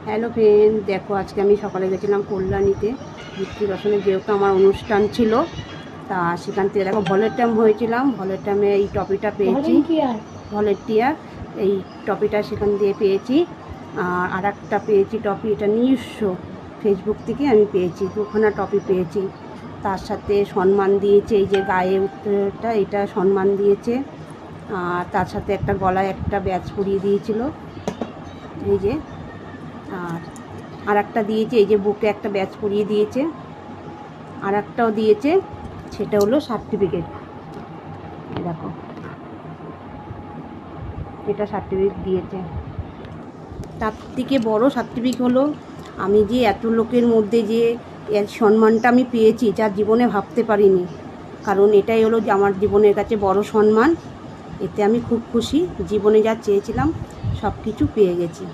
Hello friend, দেখো আজকে আমি সকালে গেছিলাম কল্যাণীতে বৃত্তি রসনে, যেহেতু আমার অনুষ্ঠান ছিল। তা সেখান থেকে দেখো ভলেন্টিয়ার হয়েছিলাম। ভলেন্টিয়ারে এই টপিটা পেয়েছি, ভলেন্টিয়ার এই টপিটা সেখান দিয়ে পেয়েছি। আর একটা পেয়েছি টপি, এটা নিজস্ব ফেসবুক থেকে আমি পেয়েছি, দুখানা টপি পেয়েছি। তার সাথে সম্মান দিয়েছে, এই যে গায়ে উত্তরটা, এটা সম্মান দিয়েছে। আর তার সাথে একটা গলায় একটা ব্যাজ পরিয়ে দিয়েছিল, এই যে। আর একটা দিয়েছে, এই যে বুকে একটা ব্যাজ পরিয়ে দিয়েছে। আর একটাও দিয়েছে, সেটা হলো সার্টিফিকেট। দেখো, এটা সার্টিফিকেট দিয়েছে। তার থেকে বড় সার্টিফিকেট হলো আমি যে এত লোকের মধ্যে যে এর সম্মানটা আমি পেয়েছি, যা জীবনে ভাবতে পারিনি। কারণ এটাই হলো যে আমার জীবনের কাছে বড় সম্মান। এতে আমি খুব খুশি, জীবনে যা চেয়েছিলাম সব কিছু পেয়ে গেছি।